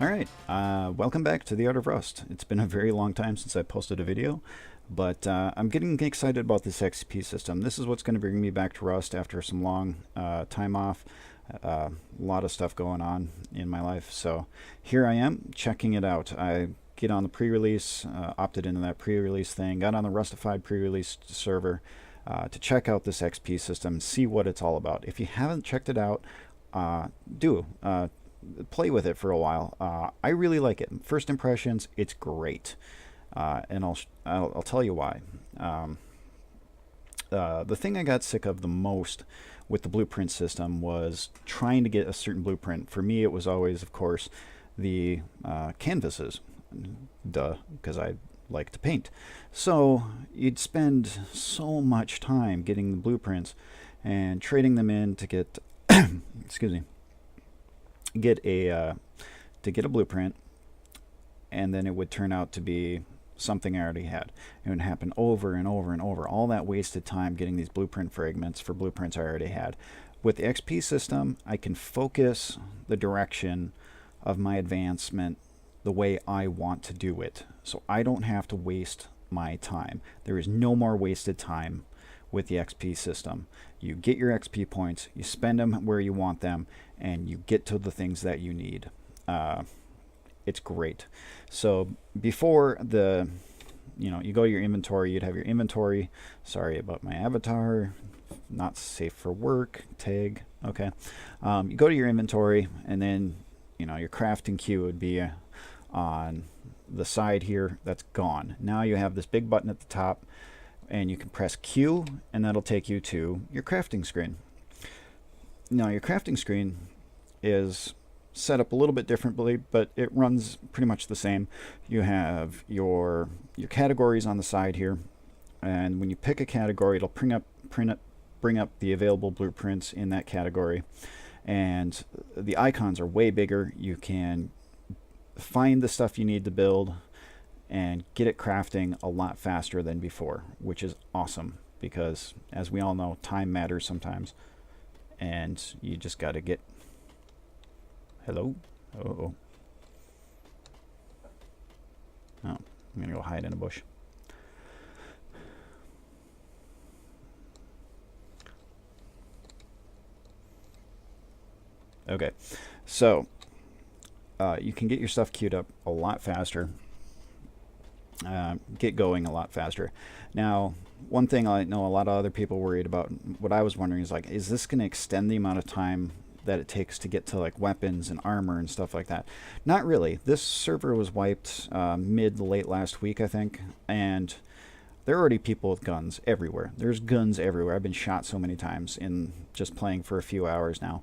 Alright, welcome back to The Art of Rust. It's been a very long time since I posted a video, but I'm getting excited about this XP system. This is what's going to bring me back to Rust after some long time off. A lot of stuff going on in my life, so here I am checking it out. I get on the pre-release, opted into that pre-release thing, got on the Rustified pre-release server to check out this XP system and see what it's all about. If you haven't checked it out, do. Play with it for a while. I really like it. First impressions, it's great, and I'll tell you why. The thing I got sick of the most with the blueprint system was trying to get a certain blueprint. For me, it was always, of course, the canvases, duh, because I like to paint. So you'd spend so much time getting the blueprints and trading them in to get, excuse me, get a blueprint, and then it would turn out to be something I already had. It would happen over and over and over. All that wasted time getting these blueprint fragments for blueprints I already had. With the XP system, I can focus the direction of my advancement the way I want to do it. So I don't have to waste my time. There is no more wasted time with the XP system. You get your XP points, you spend them where you want them, and you get to the things that you need. It's great. So before you go to your inventory, you'd have your inventory. Sorry about my avatar. Not safe for work. Tag. Okay. You go to your inventory, and then your crafting queue would be on the side here. That's gone. Now you have this big button at the top, and you can press Q, and that'll take you to your crafting screen. Now your crafting screen is set up a little bit differently, but it runs pretty much the same. You have your categories on the side here, and when you pick a category, it'll bring up the available blueprints in that category, and the icons are way bigger. You can find the stuff you need to build and get it crafting a lot faster than before, which is awesome because, as we all know, time matters sometimes, and you just got to get... Hello? Uh-oh. Oh, I'm going to go hide in a bush. Okay, so you can get your stuff queued up a lot faster. Get going a lot faster. Now, one thing I know a lot of other people worried about, what I was wondering is, like, is this going to extend the amount of time that it takes to get to like weapons and armor and stuff like that? Not really. This server was wiped mid to late last week, I think, and there are already people with guns everywhere. There's guns everywhere. I've been shot so many times in just playing for a few hours now.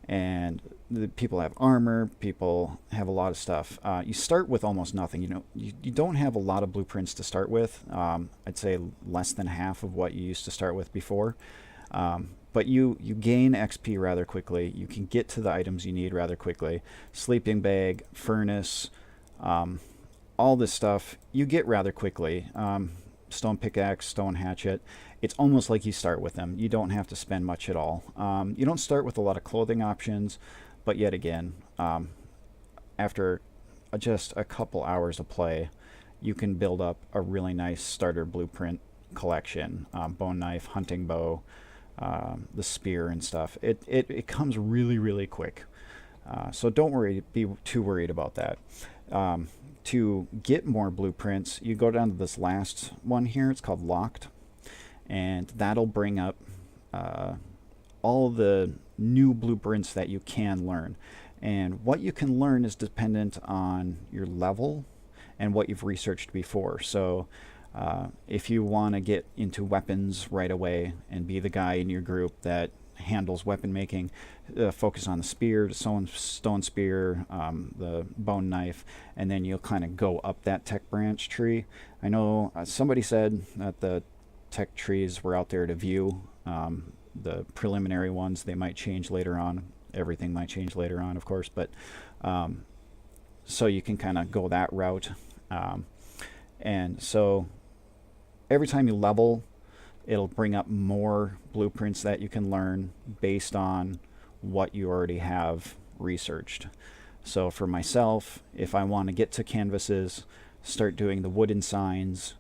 And the people have armor, people have a lot of stuff. You start with almost nothing. You don't have a lot of blueprints to start with. I'd say less than half of what you used to start with before. But you gain XP rather quickly. You can get to the items you need rather quickly. Sleeping bag, furnace, all this stuff you get rather quickly. Stone pickaxe, stone hatchet. It's almost like you start with them. You don't have to spend much at all. You don't start with a lot of clothing options, but yet again, after just a couple hours of play, you can build up a really nice starter blueprint collection. Bone knife, hunting bow, the spear and stuff. It comes really, really quick. So don't be too worried about that. To get more blueprints, you go down to this last one here. It's called Locked, and that'll bring up all the new blueprints that you can learn. And what you can learn is dependent on your level and what you've researched before. So if you want to get into weapons right away and be the guy in your group that handles weapon making, focus on the spear, the stone spear, the bone knife, and then you'll kind of go up that tech branch tree. I know somebody said that the tech trees were out there to view. The preliminary ones, they might change later on. Everything might change later on, of course, but so you can kind of go that route. And so every time you level, it'll bring up more blueprints that you can learn based on what you already have researched. So for myself, if I want to get to canvases, start doing the wooden signs,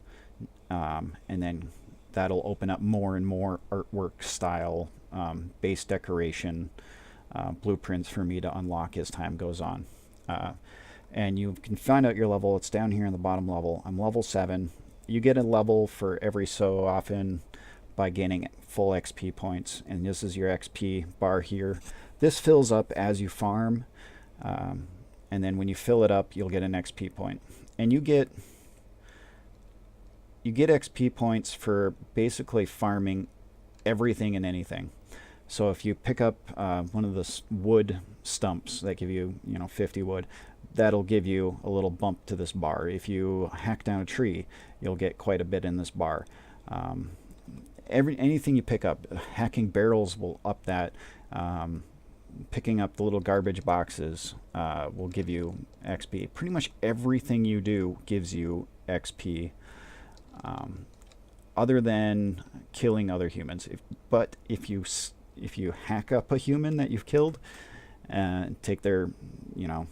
and then that'll open up more and more artwork style, base decoration, blueprints for me to unlock as time goes on. And you can find out your level. It's down here in the bottom level. I'm level 7. You get a level for every so often by gaining full XP points, and this is your XP bar here. This fills up as you farm, and then when you fill it up, you'll get an XP point. And you get XP points for basically farming everything and anything. So if you pick up one of the wood stumps that give you, 50 wood, that'll give you a little bump to this bar. If you hack down a tree, you'll get quite a bit in this bar. Anything you pick up, hacking barrels will up that. Picking up the little garbage boxes will give you XP. Pretty much everything you do gives you XP, other than killing other humans. But if you hack up a human that you've killed and take their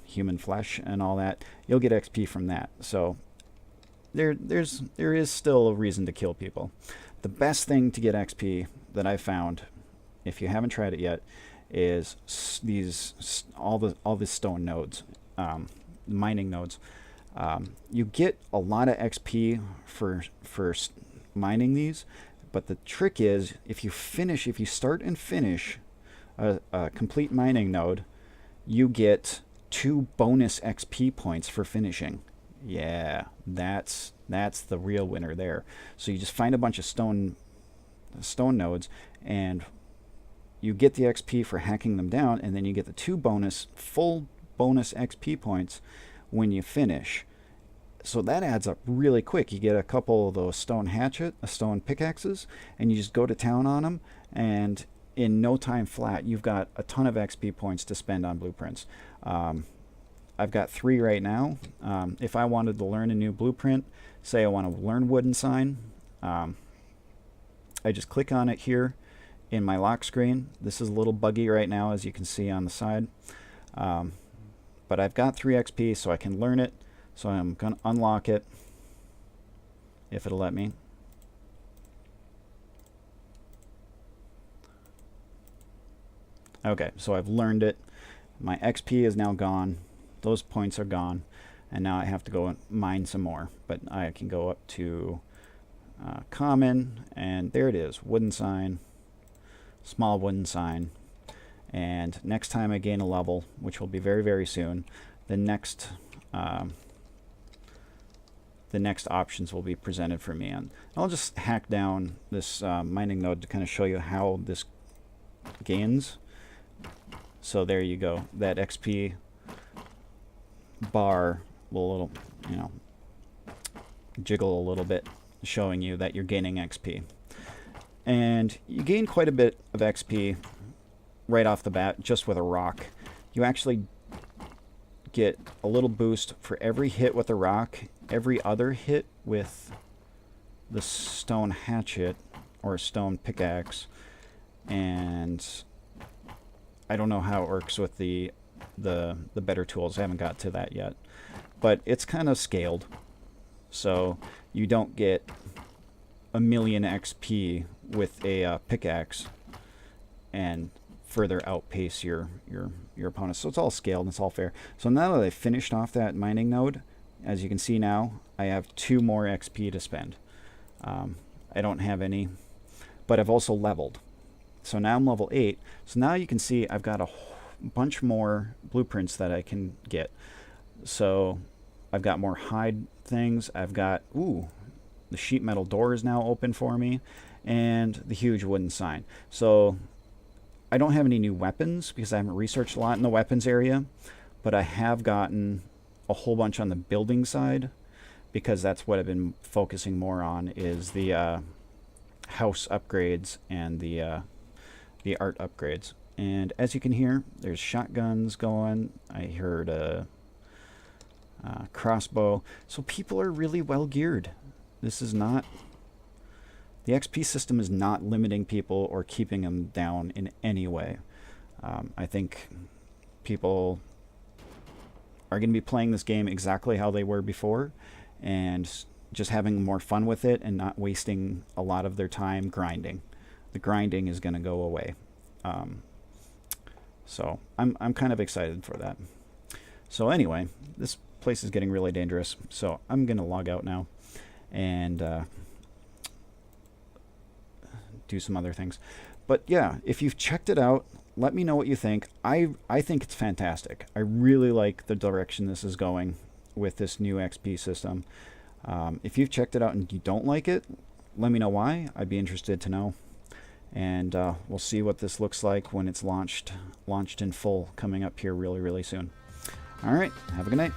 human flesh and all that, you'll get XP from that. So there is still a reason to kill people. The best thing to get XP that I've found, if you haven't tried it yet, is all the stone nodes, mining nodes. You get a lot of XP for mining these, but the trick is if you start and finish a complete mining node, you get 2 bonus XP points for finishing. Yeah, that's the real winner there. So you just find a bunch of stone nodes, and you get the XP for hacking them down, and then you get the 2 full bonus XP points when you finish. So that adds up really quick. You get a couple of those stone pickaxes, and you just go to town on them, and in no time flat, you've got a ton of XP points to spend on blueprints. I've got 3 right now. If I wanted to learn a new blueprint, say I want to learn wooden sign, I just click on it here in my lock screen. This is a little buggy right now, as you can see on the side. But I've got 3 XP, so I can learn it. So I'm going to unlock it, if it'll let me. Okay, so I've learned it. My XP is now gone. Those points are gone. And now I have to go and mine some more. But I can go up to common, and there it is, wooden sign, small wooden sign. And next time I gain a level, which will be very, very soon, the next options will be presented for me. And I'll just hack down this mining node to kind of show you how this gains. So there you go. That XP bar will jiggle a little bit, showing you that you're gaining XP. And you gain quite a bit of XP right off the bat just with a rock. You actually get a little boost for every hit with a rock. Every other hit with the stone hatchet or stone pickaxe, and I don't know how it works with the better tools. I haven't got to that yet, but it's kind of scaled, so you don't get a million XP with a pickaxe and further outpace your opponents. So it's all scaled and it's all fair. So now that I've finished off that mining node, as you can see now, I have 2 more XP to spend. I don't have any, but I've also leveled. So now I'm level 8. So now you can see I've got a bunch more blueprints that I can get. So I've got more hide things. I've got, the sheet metal door is now open for me, and the huge wooden sign. So I don't have any new weapons because I haven't researched a lot in the weapons area, but I have gotten a whole bunch on the building side, because that's what I've been focusing more on, is the house upgrades and the art upgrades. And as you can hear, there's shotguns going. I heard a crossbow. So people are really well geared. This is not, the XP system is not limiting people or keeping them down in any way. I think people are going to be playing this game exactly how they were before, and just having more fun with it and not wasting a lot of their time grinding. The grinding is going to go away. So I'm kind of excited for that. So anyway, this place is getting really dangerous, so I'm going to log out now and do some other things. But yeah, if you've checked it out, let me know what you think. I think it's fantastic. I really like the direction this is going with this new XP system. If you've checked it out and you don't like it, let me know why. I'd be interested to know. And we'll see what this looks like when it's launched in full, coming up here really, really soon. All right, have a good night.